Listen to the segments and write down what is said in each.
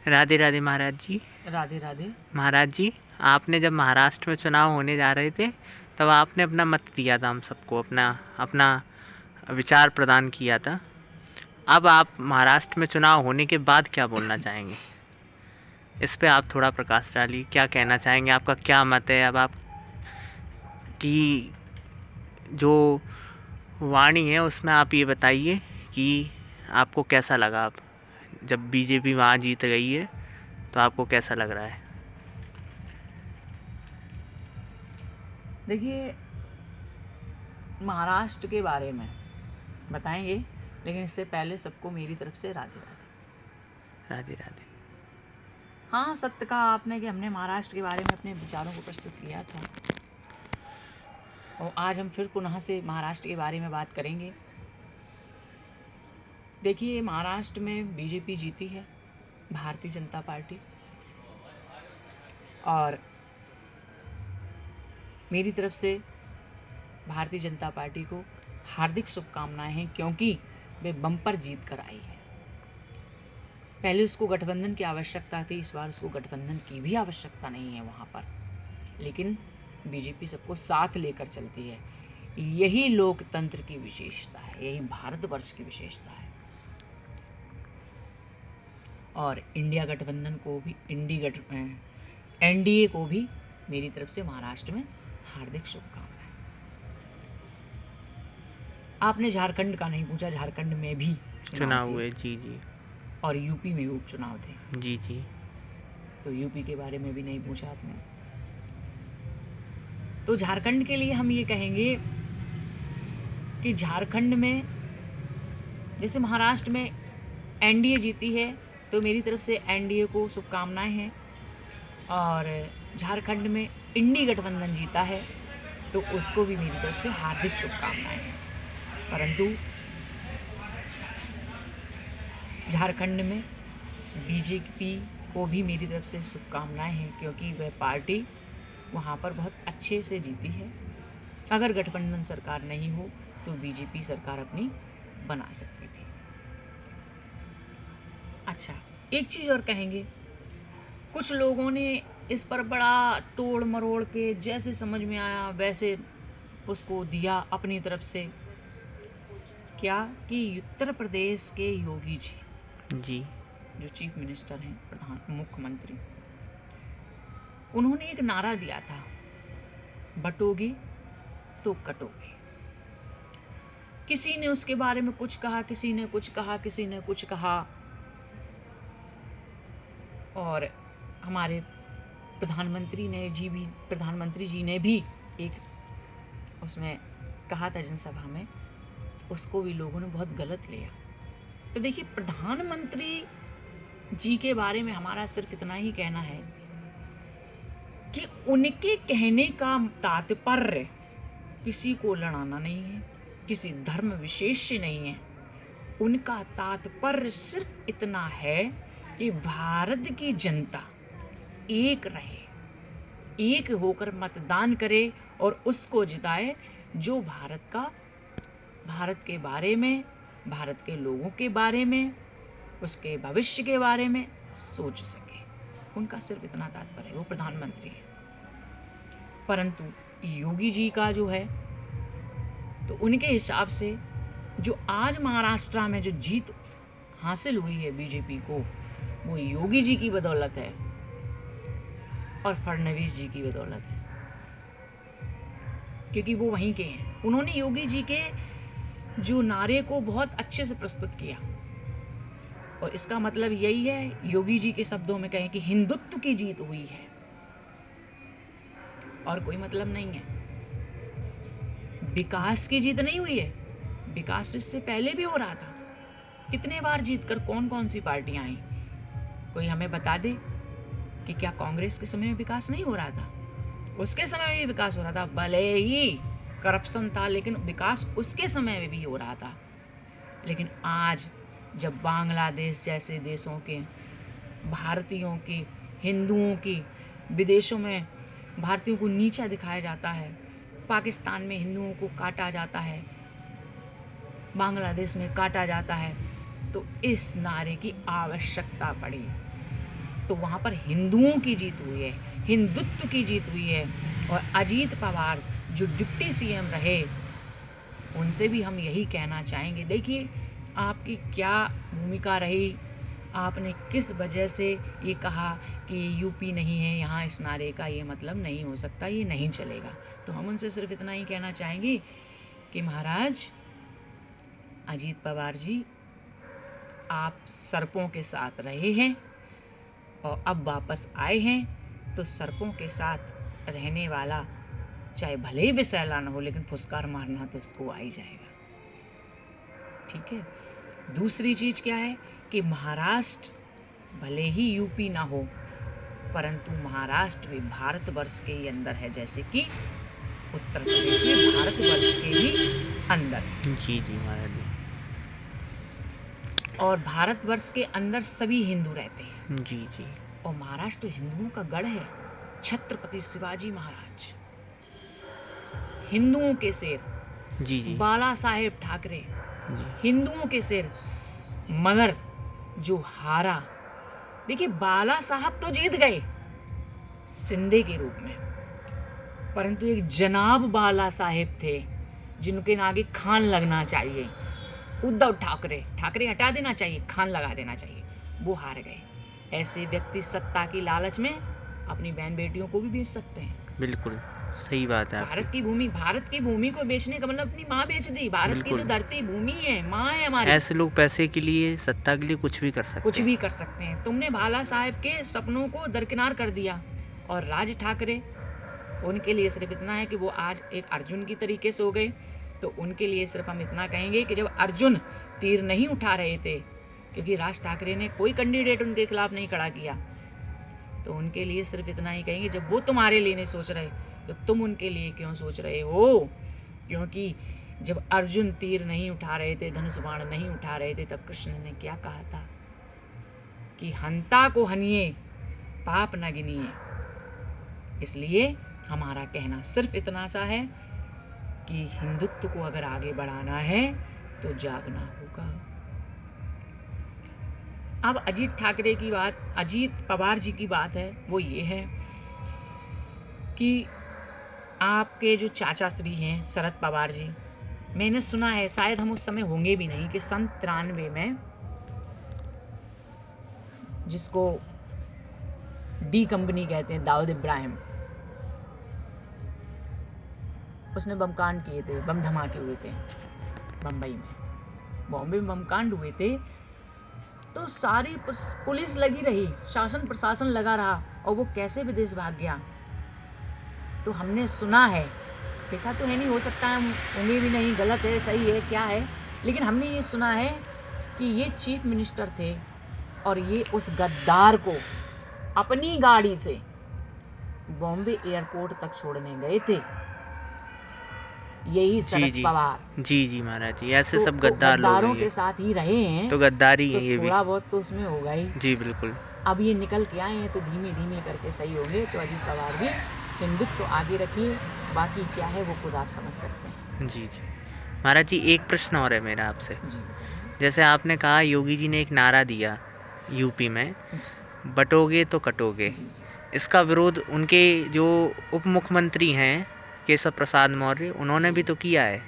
राधे राधे महाराज जी। राधे राधे। महाराज जी, आपने जब महाराष्ट्र में चुनाव होने जा रहे थे तब आपने अपना मत दिया था, हम सबको अपना अपना विचार प्रदान किया था। अब आप महाराष्ट्र में चुनाव होने के बाद क्या बोलना चाहेंगे? इस पे आप थोड़ा प्रकाश डालिए। क्या कहना चाहेंगे? आपका क्या मत है? अब आप की जो वाणी है उसमें आप ये बताइए कि आपको कैसा लगा। अब जब बीजेपी वहाँ जीत गई है तो आपको कैसा लग रहा है? देखिए, महाराष्ट्र के बारे में बताएंगे, लेकिन इससे पहले सबको मेरी तरफ से राधे राधे। राधे राधे। हाँ, सत्य कहा आपने कि हमने महाराष्ट्र के बारे में अपने विचारों को प्रस्तुत किया था, और आज हम फिर पुनः से महाराष्ट्र के बारे में बात करेंगे। देखिए, महाराष्ट्र में बीजेपी जीती है, भारतीय जनता पार्टी, और मेरी तरफ से भारतीय जनता पार्टी को हार्दिक शुभकामनाएं हैं, क्योंकि वे बम्पर जीत कर आई है। पहले उसको गठबंधन की आवश्यकता थी, इस बार उसको गठबंधन की भी आवश्यकता नहीं है वहाँ पर, लेकिन बीजेपी सबको साथ लेकर चलती है। यही लोकतंत्र की विशेषता है, यही भारतवर्ष की विशेषता है। और इंडिया गठबंधन को भी, एनडीए को भी मेरी तरफ से महाराष्ट्र में हार्दिक शुभकामनाएं। आपने झारखंड का नहीं पूछा, झारखंड में भी चुनाव हुए। जी जी। और यूपी में भी उपचुनाव थे। जी जी। तो यूपी के बारे में भी नहीं पूछा आपने। तो झारखंड के लिए हम ये कहेंगे कि झारखंड में, जैसे महाराष्ट्र में एनडीए जीती है तो मेरी तरफ से एनडीए को शुभकामनाएं हैं, और झारखंड में इंडी गठबंधन जीता है तो उसको भी मेरी तरफ से हार्दिक शुभकामनाएं हैं। परंतु झारखंड में बीजेपी को भी मेरी तरफ से शुभकामनाएं हैं, क्योंकि वह पार्टी वहाँ पर बहुत अच्छे से जीती है। अगर गठबंधन सरकार नहीं हो तो बीजेपी सरकार अपनी बना सकती थी। अच्छा, एक चीज़ और कहेंगे, कुछ लोगों ने इस पर बड़ा तोड़ मरोड़ के जैसे समझ में आया वैसे उसको दिया अपनी तरफ से। क्या कि उत्तर प्रदेश के योगी जी जो चीफ मिनिस्टर हैं, प्रधान मुख्यमंत्री, उन्होंने एक नारा दिया था, बटोगे तो कटोगे। किसी ने उसके बारे में कुछ कहा, किसी ने कुछ कहा, किसी ने कुछ कहा, और हमारे प्रधानमंत्री जी ने भी एक उसमें कहा था जनसभा में, उसको भी लोगों ने बहुत गलत लिया। तो देखिए, प्रधानमंत्री जी के बारे में हमारा सिर्फ इतना ही कहना है कि उनके कहने का तात्पर्य किसी को लड़ाना नहीं है, किसी धर्म विशेष से नहीं है। उनका तात्पर्य सिर्फ इतना है कि भारत की जनता एक रहे, एक होकर मतदान करे और उसको जिताए जो भारत के बारे में, भारत के लोगों के बारे में, उसके भविष्य के बारे में सोच सके। उनका सिर्फ इतना तात्पर्य है, वो प्रधानमंत्री है। परंतु योगी जी का जो है, तो उनके हिसाब से जो आज महाराष्ट्र में जो जीत हासिल हुई है बीजेपी को, वो योगी जी की बदौलत है और फडणवीस जी की बदौलत है, क्योंकि वो वहीं के हैं। उन्होंने योगी जी के जो नारे को बहुत अच्छे से प्रस्तुत किया, और इसका मतलब यही है, योगी जी के शब्दों में कहें कि हिंदुत्व की जीत हुई है, और कोई मतलब नहीं है। विकास की जीत नहीं हुई है, विकास इससे पहले भी हो रहा था। कितने बार जीतकर कौन कौन सी पार्टियां आई, कोई हमें बता दे कि क्या कांग्रेस के समय में विकास नहीं हो रहा था? उसके समय में भी विकास हो रहा था, भले ही करप्शन था, लेकिन विकास उसके समय में भी हो रहा था। लेकिन आज जब बांग्लादेश जैसे देशों के भारतीयों की, हिंदुओं की, विदेशों में भारतीयों को नीचा दिखाया जाता है, पाकिस्तान में हिंदुओं को काटा जाता है, बांग्लादेश में काटा जाता है, तो इस नारे की आवश्यकता पड़ी तो वहाँ पर हिंदुओं की जीत हुई है, हिंदुत्व की जीत हुई है। और अजीत पवार जो डिप्टी सीएम रहे, उनसे भी हम यही कहना चाहेंगे, देखिए आपकी क्या भूमिका रही, आपने किस वजह से ये कहा कि यूपी नहीं है यहाँ, इस नारे का ये मतलब नहीं हो सकता, ये नहीं चलेगा। तो हम उनसे सिर्फ इतना ही कहना चाहेंगे कि महाराज अजीत पवार जी, आप सर्पों के साथ रहे हैं और अब वापस आए हैं, तो सर्पों के साथ रहने वाला चाहे भले ही विषैला न हो, लेकिन फुसकार मारना तो उसको आ ही जाएगा। ठीक है। दूसरी चीज़ क्या है कि महाराष्ट्र भले ही यूपी ना हो, परंतु महाराष्ट्र भी भारतवर्ष के ही अंदर है, जैसे कि उत्तर प्रदेश में भारतवर्ष के ही अंदर। जी जी महाराज जी। और भारतवर्ष के अंदर सभी हिंदू रहते हैं। जी जी। और महाराष्ट्र हिंदुओं का गढ़ है। छत्रपति शिवाजी महाराज हिंदुओं के सिर, जी जी। बाला साहेब ठाकरे जी। हिंदुओं के सिर, मगर जो हारा, देखिए बाला साहब तो जीत गए शिंदे के रूप में, परंतु एक जनाब बाला साहेब थे जिनके आगे खान लगना चाहिए। उद्धव ठाकरे, ठाकरे हटा देना चाहिए, खान लगा देना चाहिए, वो हार गए। ऐसे व्यक्ति सत्ता की लालच में अपनी बहन बेटियों को भी बेच सकते हैं। बिल्कुल सही बात है। भारत की भूमि को बेचने का मतलब अपनी माँ बेच दी। भारत की तो धरती भूमि है, माँ है हमारी। ऐसे लोग पैसे के लिए, सत्ता के लिए कुछ भी कर सकते हैं। कुछ भी कर सकते हैं। तुमने बाला साहेब के सपनों को दरकिनार कर दिया। और राज ठाकरे, उनके लिए सिर्फ इतना है कि वो आज एक अर्जुन की तरीके से हो गए। तो उनके लिए सिर्फ हम इतना कहेंगे कि जब अर्जुन तीर नहीं उठा रहे थे, क्योंकि राज ठाकरे ने कोई कैंडिडेट उनके खिलाफ नहीं खड़ा किया, तो उनके लिए सिर्फ इतना ही कहेंगे, जब वो तुम्हारे लिए नहीं सोच रहे तो तुम उनके लिए क्यों सोच रहे हो? क्योंकि जब अर्जुन तीर नहीं उठा रहे थे, धनुष बाण नहीं उठा रहे थे, तब कृष्ण ने क्या कहा था कि हंता को हनिए, पाप न गिनिए। इसलिए हमारा कहना सिर्फ इतना सा है कि हिंदुत्व को अगर आगे बढ़ाना है तो जागना होगा। अब अजीत पवार जी की बात है, वो ये है कि आपके जो चाचा श्री हैं शरद पवार जी, मैंने सुना है, शायद हम उस समय होंगे भी नहीं, कि सन 93 में, जिसको डी कंपनी कहते हैं, दाऊद इब्राहिम, उसने बम कांड किए थे, बम धमाके हुए थे बम्बई में, बॉम्बे में बम कांड हुए थे। तो सारी पुलिस लगी रही, शासन प्रशासन लगा रहा, और वो कैसे विदेश भाग गया। तो हमने सुना है, देखा तो है नहीं, हो सकता है होंगे भी नहीं, गलत है सही है क्या है, लेकिन हमने ये सुना है कि ये चीफ मिनिस्टर थे और ये उस गद्दार को अपनी गाड़ी से बॉम्बे एयरपोर्ट तक छोड़ने गए थे, यही शरद पवार। जी जी महाराज जी, ऐसे सब गद्दार लोग गद्दारों के साथ ही रहे हैं, तो गद्दारी है ये भी, थोड़ा बहुत तो उसमें होगा ही। जी बिल्कुल। अब ये निकल के आए हैं तो धीमे धीमे करके सही होंगे। तो अजीत पवार जी, हिंदुत्व आगे रखिए, बाकी क्या है वो खुद आप समझ सकते हैं। जी जी महाराज जी, एक प्रश्न और है मेरा आपसे। जी। जैसे आपने कहा योगी जी ने एक नारा दिया यूपी में, बटोगे तो कटोगे, इसका विरोध उनके जो उप मुख्यमंत्री हैं केशव प्रसाद मौर्य, उन्होंने भी तो किया है।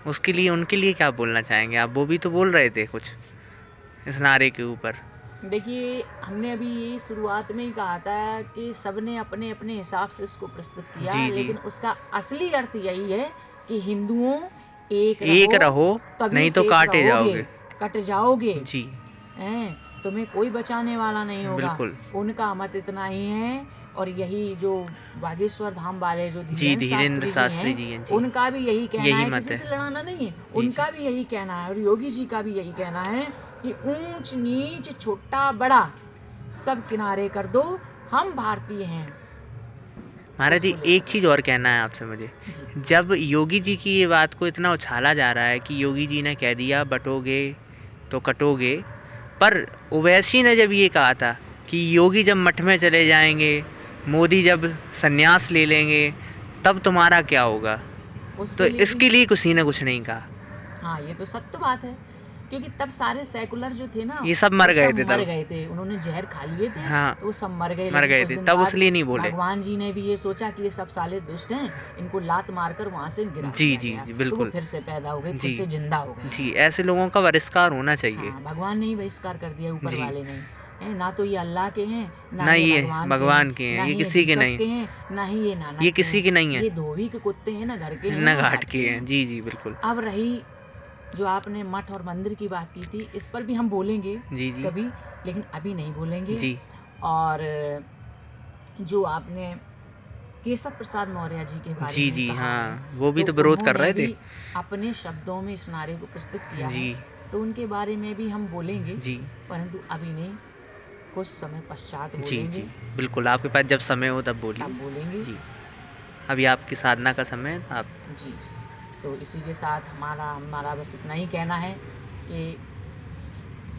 उसके लिए उनके लिए क्या बोलना चाहेंगे आप? वो भी तो बोल रहे थे कुछ इस नारे के ऊपर। देखिए, हमने अभी ये शुरुआत में ही कहा था कि सबने अपने अपने हिसाब से उसको प्रस्तुत किया, लेकिन उसका असली अर्थ यही है कि हिंदुओं एक रहो, नहीं तो काटे जाओगे, कट जाओगे जी। तुम्हें कोई बचाने वाला नहीं होगा। बिल्कुल। उनका मत इतना ही है। और यही जो बागेश्वर धाम वाले जो धीरेन्द्र शास्त्री जी हैं, उनका भी यही कहना है, किसी है। से लड़ाना नहीं है, उनका भी यही कहना है। और योगी जी का भी यही कहना है कि ऊंच नीच छोटा बड़ा सब किनारे कर दो, हम भारतीय हैं। महाराज जी, एक चीज़ और कहना है आपसे मुझे। जब योगी जी की ये बात को इतना उछाला जा रहा है कि योगी जी ने कह दिया बटोगे तो कटोगे, पर ओवैसी ने जब ये कहा था कि योगी जब मठ में चले जाएंगे, मोदी जब संन्यास ले लेंगे, तब तुम्हारा क्या होगा, तो इसके लिए किसी ने कुछ नहीं कहा। हाँ, ये तो सत्य बात है क्योंकि तब सारे सेकुलर जो थे ना ये सब मर वो गए सब थे मर तब। गए थे, उन्होंने जहर खा लिए थे हाँ तो वो सब मर गए। मर लेकिन गए कुछ थे दिन तब, बाद इसलिए नहीं बोले। भगवान जी ने भी ये सोचा कि ये सब साले दुष्ट हैं, इनको लात मारकर वहां से गिरा जी दिया जी गया। जी तो वो बिल्कुल। फिर से पैदा हो गए, फिर जी से जिंदा हो गए। जी, ऐसे लोगों का बहिष्कार होना चाहिए। हाँ, भगवान ने ही बहिष्कार कर दिया, ऊपर जी। वाले ने। हैं, ना तो ये अल्लाह के हैं, ना ना ये ये भगवान के हैं, ना ये ही ये किसी के जीसस नहीं, के हैं, ना ही ये नानक ये के किसी हैं। के नहीं है, ये धोबी के कुत्ते हैं, ना घर के हैं ना ना घाट के हैं। जी जी बिल्कुल। अब रही जो आपने मठ और मंदिर की बात की थी, इस पर भी हम बोलेंगे जी जी कभी, लेकिन अभी नहीं बोलेंगे। जी और जो आपने केशव प्रसाद मौर्य जी के बारे जी में जी कहा हाँ, है, वो भी तो तो विरोध कर उन्होंने रहे थे। भी अपने शब्दों में इस नारे को प्रस्तुत किया है, जी तो उनके बारे में भी हम बोलेंगे, जी परंतु अभी नहीं, कुछ समय पश्चात जी जी बोलेंगे, बिल्कुल, आपके पास जब समय हो तब तब बोलिए। बोलेंगे। जी, अभी आपकी साधना का समय है, आप जी, तो इसी के साथ हमारा बस इतना ही कहना है कि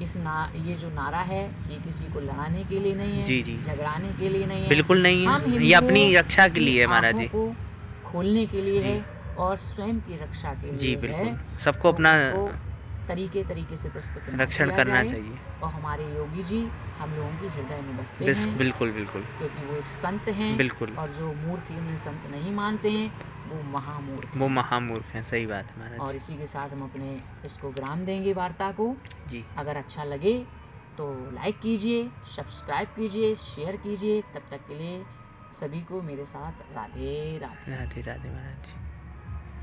ये जो नारा है, ये किसी को लड़ाने के लिए नहीं है, जी जी झगड़ाने के लिए नहीं है, बिल्कुल नहीं हम है, ये अपनी हिंदुओं रक्षा के की लिए है महाराज आँखों जी। को खोलने के लिए जी है और स्वयं की रक्षा के जी लिए बिल्कुल, है। सबको तो अपना इसको तरीके से प्रस्तुत न रक्षण किया करना जाए। चाहिए। और हमारे योगी जी हम लोगों के हृदय में बसते हैं, बिल्कुल बिल्कुल क्योंकि वो एक संत हैं। बिल्कुल, और जो मूर्ख उन्हें संत नहीं मानते हैं, वो महामूर्ख वो हैं। महामूर्ख हैं, सही बात है महाराज और इसी के साथ हम अपने इसको विराम देंगे वार्ता को। जी। अगर अच्छा लगे तो लाइक कीजिए, सब्सक्राइब कीजिए, शेयर कीजिए। तब तक के लिए सभी को मेरे साथ राधे राधे। राधे राधे महाराज जी।